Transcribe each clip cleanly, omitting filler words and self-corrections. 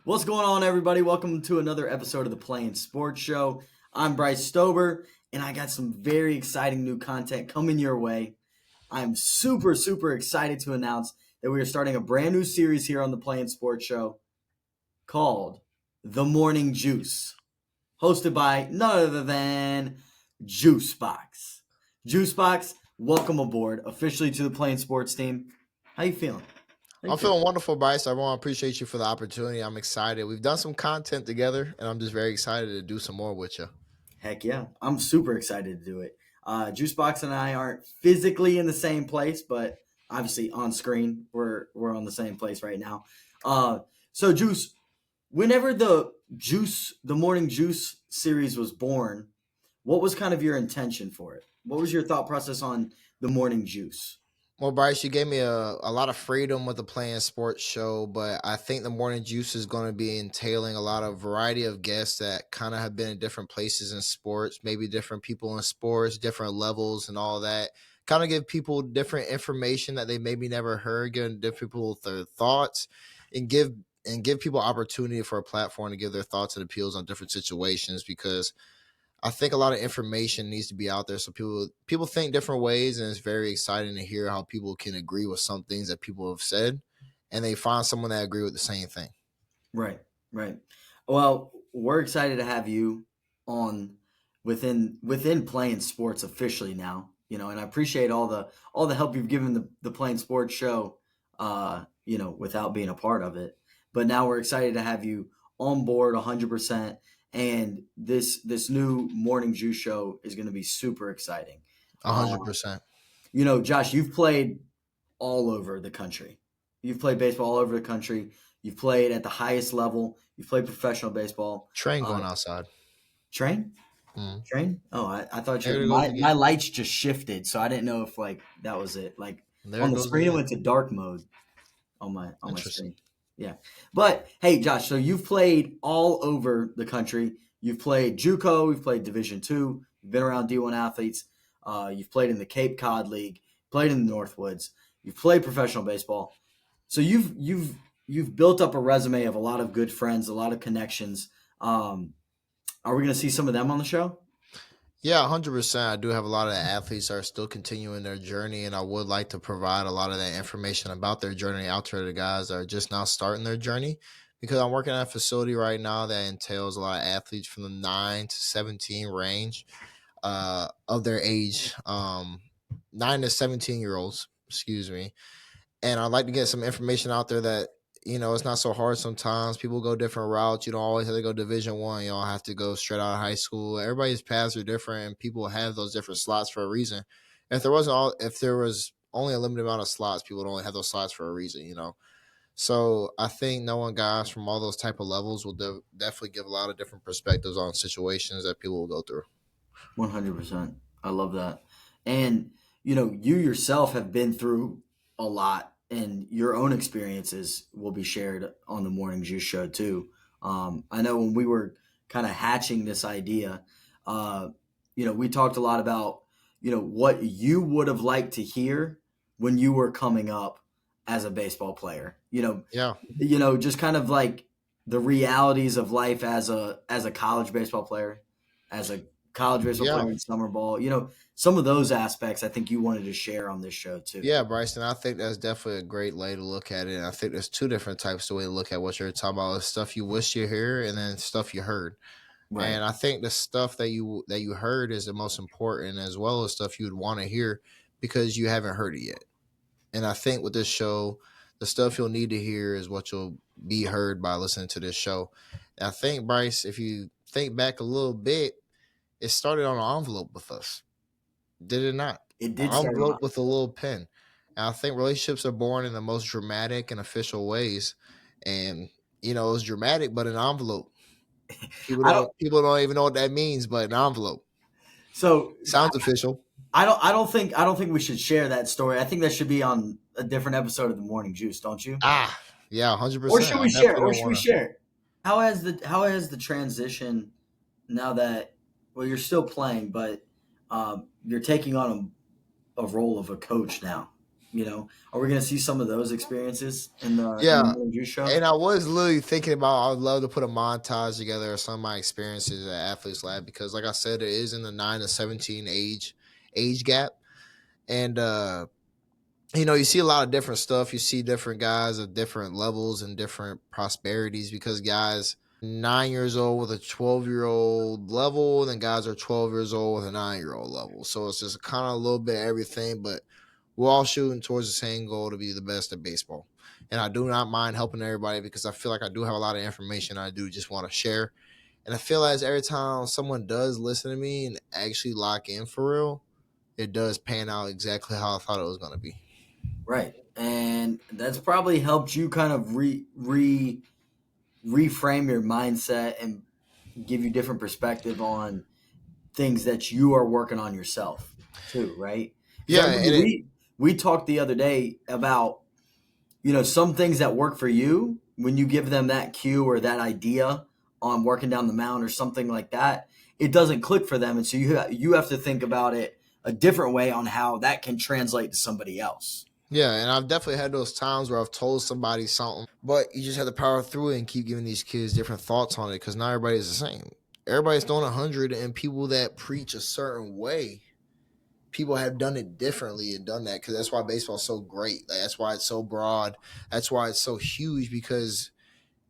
What's going on, everybody? Welcome to another episode of the Playing Sports Show. I'm Bryce Stober, and I got some very exciting new content coming your way. I'm super excited to announce that we are starting a brand new series here on the Playing Sports Show called The Morning Juice, hosted by none other than Juicebox. Juicebox, welcome aboard officially to the Playing Sports team. How you feeling? I'm feeling wonderful, Bryce. I want to appreciate you for the opportunity. I'm excited. We've done some content together, and I'm just very excited to do some more with you. Heck yeah. I'm super excited to do it. Juicebox and I aren't physically in the same place, but obviously on screen, we're on the same place right now. So Juice, whenever the Morning Juice series was born, what was kind of your intention for it? What was your thought process on the Morning Juice? Well, Bryce, you gave me a lot of freedom with the Playing Sports Show, but I think the Morning Juice is going to be entailing a lot of variety of guests that kind of have been in different places in sports, maybe different people in sports, different levels and all that. Kind of give people different information that they maybe never heard, giving different people their thoughts, and give people opportunity for a platform to give their thoughts and appeals on different situations, because I think a lot of information needs to be out there so people think different ways, and it's very exciting to hear how people can agree with some things that people have said, and they find someone that agree with the same thing. Right. Well, we're excited to have you on within Playing Sports officially now. And I appreciate all the help you've given the Playing Sports Show. Without being a part of it, but now we're excited to have you on board 100%. And this new Morning Juice show is going to be super exciting. 100%. Josh, you've played all over the country. You've played baseball all over the country. You've played at the highest level. You've played professional baseball. Train going outside. Train? Mm. Train? Oh, I thought my lights just shifted, so I didn't know if that was it. On the screen, it went to dark mode on my screen. Yeah. But hey, Josh, so you've played all over the country. You've played JUCO, you've played Division II, you've been around D1 athletes, you've played in the Cape Cod League, played in the Northwoods, you've played professional baseball. So you've built up a resume of a lot of good friends, a lot of connections. Are we going to see some of them on the show? Yeah, 100%. I do have a lot of athletes that are still continuing their journey, and I would like to provide a lot of that information about their journey out to the guys that are just now starting their journey, because I'm working at a facility right now that entails a lot of athletes from the 9 to 17 range of their age, 9 to 17-year-olds, excuse me. And I'd like to get some information out there that, it's not so hard sometimes. People go different routes. You don't always have to go Division I. You don't have to go straight out of high school. Everybody's paths are different, and people have those different slots for a reason. If there was only a limited amount of slots, people would only have those slots for a reason, So I think knowing guys from all those type of levels will definitely give a lot of different perspectives on situations that people will go through. 100%. I love that. And, you yourself have been through a lot, and your own experiences will be shared on the Morning Juice show too. I know when we were kind of hatching this idea, we talked a lot about, what you would have liked to hear when you were coming up as a baseball player, Yeah. Just kind of like the realities of life as a college baseball player, as a college baseball player in summer ball, some of those aspects I think you wanted to share on this show too. Yeah, Bryson, I think that's definitely a great way to look at it. And I think there's two different types of way to look at what you're talking about: stuff you wish you hear, and then stuff you heard. Right. And I think the stuff that you heard is the most important, as well as stuff you would want to hear because you haven't heard it yet. And I think with this show, the stuff you'll need to hear is what you'll be heard by listening to this show. And I think, Bryce, if you think back a little bit, it started on an envelope with us. Did it not? It did. An envelope with a little pen. And I think relationships are born in the most dramatic and official ways. And, it was dramatic, but an envelope. People don't even know what that means, but an envelope. So sounds official. I don't think we should share that story. I think that should be on a different episode of the Morning Juice, don't you? Yeah, 100%. Or should we share? How has the transition now that you're still playing, but you're taking on a role of a coach now? Are we going to see some of those experiences in the Yeah. Morning Juice show? And I was literally thinking about I'd love to put a montage together of some of my experiences at Athletes Lab because like I said, it is in the 9 to 17 age gap. And you see a lot of different stuff. You see different guys of different levels and different prosperities because guys 9 years old with a 12-year-old level, then guys are 12 years old with a 9-year-old level. So it's just kind of a little bit of everything, but we're all shooting towards the same goal to be the best at baseball. And I do not mind helping everybody because I feel like I do have a lot of information I do just want to share. And I feel as every time someone does listen to me and actually lock in for real, it does pan out exactly how I thought it was going to be. Right. And that's probably helped you kind of reframe your mindset and give you different perspective on things that you are working on yourself too, right? Because I Yeah, remember and it, we talked the other day about some things that work for you when you give them that cue or that idea on working down the mound or something like that, it doesn't click for them, and so you have to think about it a different way on how that can translate to somebody else. yeah, and I've definitely had those times where I've told somebody something, but you just have to power through it and keep giving these kids different thoughts on it because not everybody's the same. Everybody's throwing 100, and people that preach a certain way, people have done it differently and done that because that's why baseball's so great. Like, that's why it's so broad. That's why it's so huge because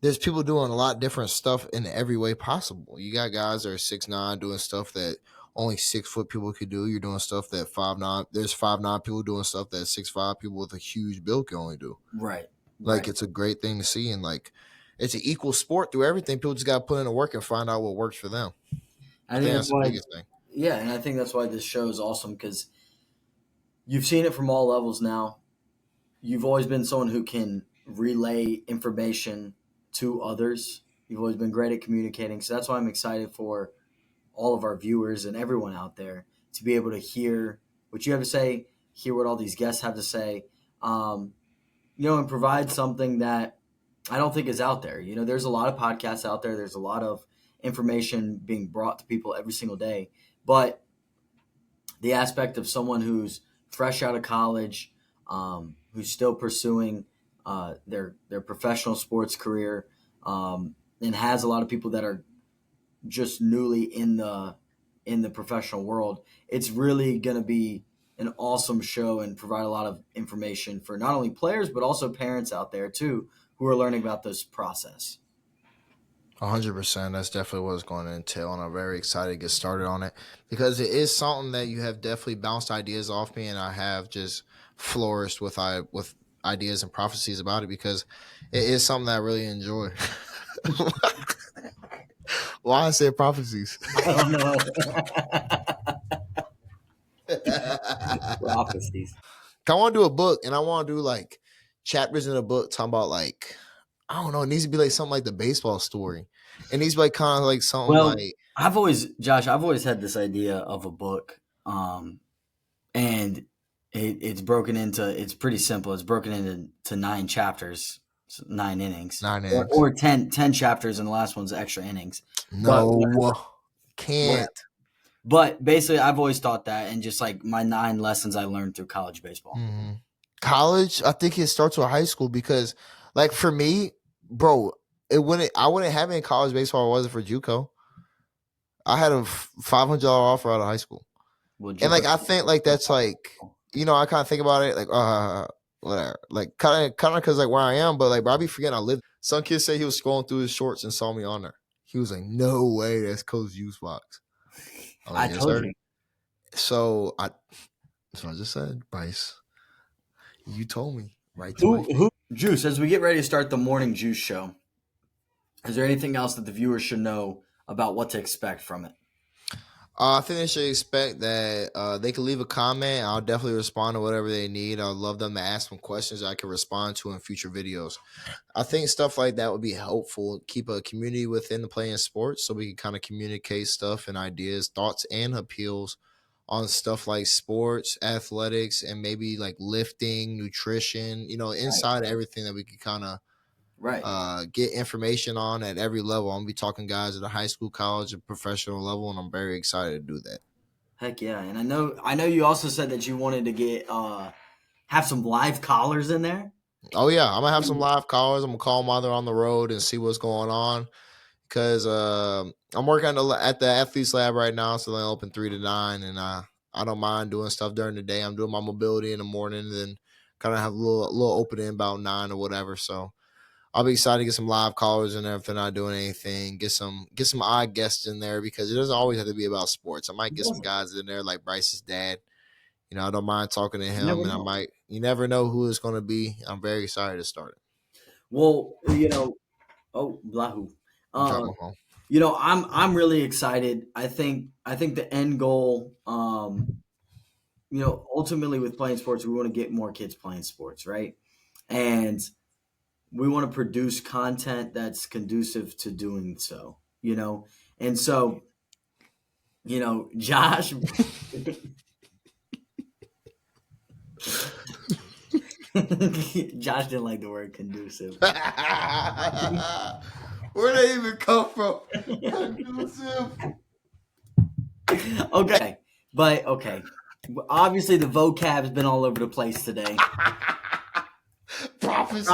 there's people doing a lot different stuff in every way possible. You got guys that are 6'9" doing stuff that only 6 foot people could do. You're doing stuff that 5'9". There's 5'9" people doing stuff that 6'5" people with a huge build can only do. Right. Like Right. it's a great thing to see, and like it's an equal sport through everything. People just got to put in the work and find out what works for them. I I think think that's that's the why. biggest thing. Yeah, and I think that's why this show is awesome because you've seen it from all levels now. You've always been someone who can relay information to others. You've always been great at communicating. So that's why I'm excited for all of our viewers and everyone out there to be able to hear what you have to say, hear what all these guests have to say, and provide something that I don't think is out there. There's a lot of podcasts out there. There's a lot of information being brought to people every single day. But the aspect of someone who's fresh out of college, who's still pursuing their professional sports career, and has a lot of people that are just newly in the professional world, it's really going to be an awesome show and provide a lot of information for not only players but also parents out there too who are learning about this process. 100%. That's definitely what it's going to entail, and I'm very excited to get started on it because it is something that you have definitely bounced ideas off me, and I have just flourished with ideas and prophecies about it because it is something that I really enjoy. Why I said prophecies? I don't know. I Prophecies. want to do a book, and I want to do like chapters in a book talking about like I don't know. It needs to be like something like the baseball story. It needs to be like kind of like something Well, like I've always had this idea of a book, and it's pretty simple. It's broken into 9 chapters, 9 innings, nine or, innings. or 10 chapters, and the last one's extra innings. But No, whatever. can't. But basically, I've always thought that, and just like my 9 lessons I learned through college baseball. Mm-hmm. College, I think it starts with high school because, like, for me, bro, I wouldn't have any college baseball if it wasn't for JUCO. I had a $500 offer out of high school, Well, and JUCO. like I think like that's like I kind of think about it like whatever, like kind of because like where I am, but like bro, I be forgetting I live. Some kid said he was scrolling through his shorts and saw me on there. He was like, "No way, that's Coach Juicebox." I'm I like, "Yes, told sir." you. So I just said, Bryce, you told me right to my face. Who Juice? As we get ready to start the morning juice show, is there anything else that the viewers should know about what to expect from it? I think they should expect that they can leave a comment. I'll definitely respond to whatever they need. I'd love them to ask some questions I can respond to in future videos. I think stuff like that would be helpful. Keep a community within the playing sports so we can kind of communicate stuff and ideas, thoughts, and appeals on stuff like sports, athletics, and maybe like lifting, nutrition, Right. inside everything that we can kind of Right. get information on at every level. I'm gonna be talking guys at a high school, college, and professional level, and I'm very excited to do that. Heck yeah. And I know you also said that you wanted to get have some live callers in there? Oh yeah, I'm gonna have some live callers. I'm gonna call them while they're on the road and see what's going on. Because I'm working at the athletes lab right now, so they open 3 to 9, and I don't mind doing stuff during the day. I'm doing my mobility in the morning, and then kind of have a little opening about 9 or whatever. So I'll be excited to get some live callers in there if they're not doing anything. Get some odd guests in there because it doesn't always have to be about sports. I might get some guys in there like Bryce's dad. You know, I don't mind talking to him, and you never know who it's going to be. I'm very excited to start it. Well, Blahu. I'm really excited. I think the end goal, ultimately with playing sports, we want to get more kids playing sports, right? And we want to produce content that's conducive to doing so, And so, Josh. Josh didn't like the word conducive. Where'd they even come from? Conducive. Okay. Obviously, the vocab's been all over the place today. Prophecy.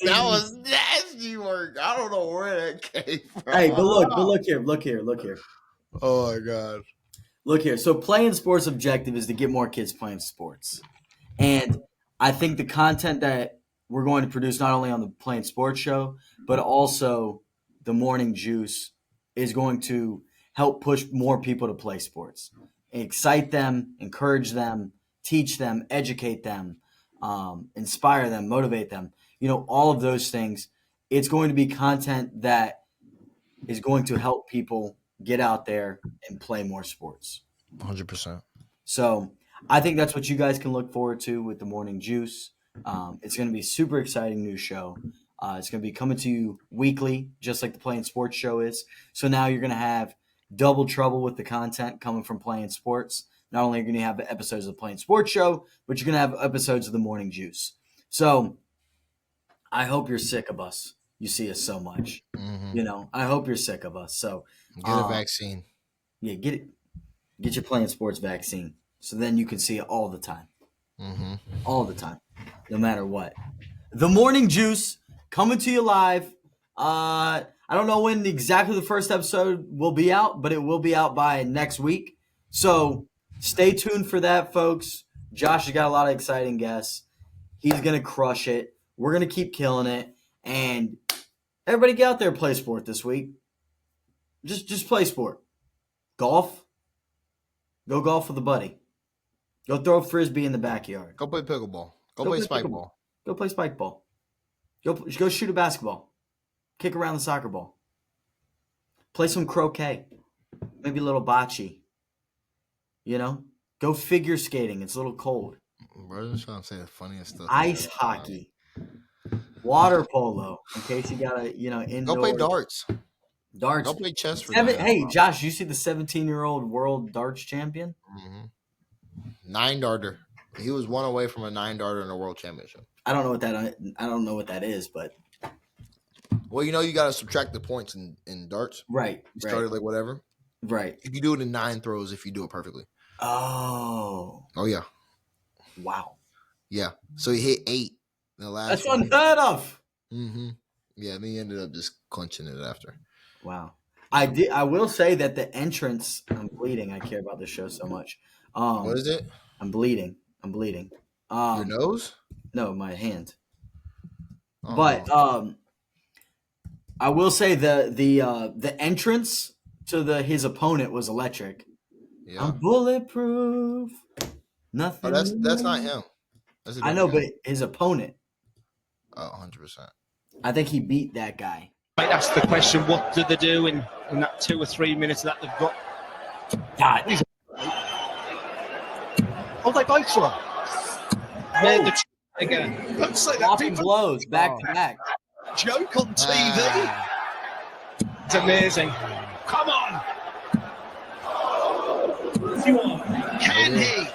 That was nasty work. I don't know where that came from. Hey, but look here. Oh my God. Look here. So playing sports objective is to get more kids playing sports. And I think the content that we're going to produce not only on the Playing Sports Show, but also the Morning Juice is going to help push more people to play sports. Excite them, encourage them, teach them, educate them, inspire them, motivate them. All of those things. It's going to be content that is going to help people get out there and play more sports. 100%. So I think that's what you guys can look forward to with the Morning Juice. It's going to be a super exciting new show. It's going to be coming to you weekly, just like the Playing Sports Show is. So now you're going to have double trouble with the content coming from Playing Sports. Not only are you going to have episodes of the Playing Sports Show, but you're going to have episodes of the Morning Juice. So I hope you're sick of us. You see us so much. Mm-hmm. I hope you're sick of us. So get a vaccine. Yeah, get it. Get your Playing Sports vaccine. So then you can see it all the time. Mm-hmm. All the time. No matter what. The Morning Juice coming to you live. I don't know when exactly the first episode will be out, but it will be out by next week. So stay tuned for that, folks. Josh has got a lot of exciting guests. He's going to crush it. We're going to keep killing it. And everybody get out there and play sport this week. Just play sport. Golf. Go golf with a buddy. Go throw a frisbee in the backyard. Go play pickleball. Go play spike ball. Go play spike ball. Go shoot a basketball. Kick around the soccer ball. Play some croquet. Maybe a little bocce. Go figure skating. It's a little cold. Bro, just trying to say the funniest stuff. Ice hockey. Water polo. In case you got to, indoor. Go play darts. Darts. Go play chess for Hey, Josh, you see the 17-year-old world darts champion? Mm-hmm. 9-darter. He was one away from a 9-darter in a world championship. I don't know what that is, but well, you got to subtract the points in darts. Right. You started like whatever. Right. If you do it in 9 throws, if you do it perfectly. Oh yeah. Wow. Yeah. So he hit 8 in the last. That's unheard of. Mm-hmm. Yeah, and he ended up just clinching it after. Wow. I will say that the entrance. I'm bleeding. I care about this show so much. What is it? I'm bleeding. Your nose? No, my hand. Oh. But I will say the entrance to his opponent was electric. Yeah. I'm bulletproof. Nothing. Oh, that's not him. I know, but his opponent. Oh, 100%. I think he beat that guy. Right, that's the question. What do they do in that 2 or 3 minutes that they've got? God. Oh, they both were. They're again. Looks like that blows back to back. Joke on TV. It's amazing. Come on. Can he?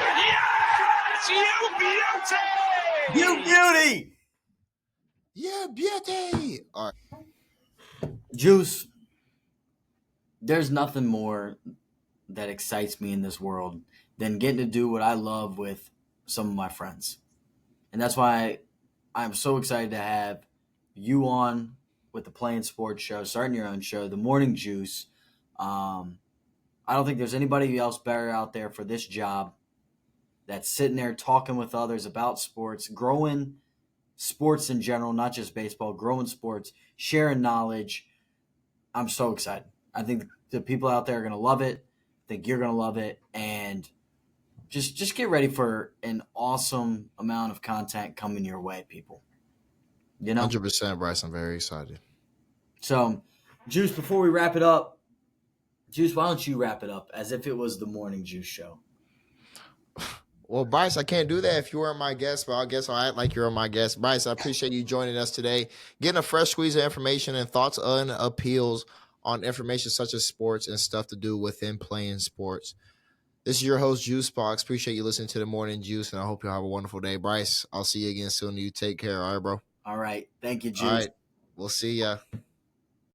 Yes, you beauty. You beauty. All right. Juice. There's nothing more that excites me in this world than getting to do what I love with some of my friends. And that's why I'm so excited to have you on with the Playing Sports Show, starting your own show, The Morning Juice. I don't think there's anybody else better out there for this job that's sitting there talking with others about sports, growing sports in general, not just baseball, growing sports, sharing knowledge. I'm so excited. I think the people out there are going to love it. I think you're going to love it. And just get ready for an awesome amount of content coming your way, people. 100%, Bryce. I'm very excited. So, Juice, before we wrap it up, Juice, why don't you wrap it up as if it was the Morning Juice Show? Well, Bryce, I can't do that if you weren't my guest, but I guess I'll act like you're my guest. Bryce, I appreciate you joining us today, getting a fresh squeeze of information and thoughts and appeals on information such as sports and stuff to do within playing sports. This is your host, Juicebox. Appreciate you listening to the Morning Juice, and I hope you have a wonderful day. Bryce, I'll see you again soon. You take care. All right, bro? All right. Thank you, Juice. All right. We'll see ya.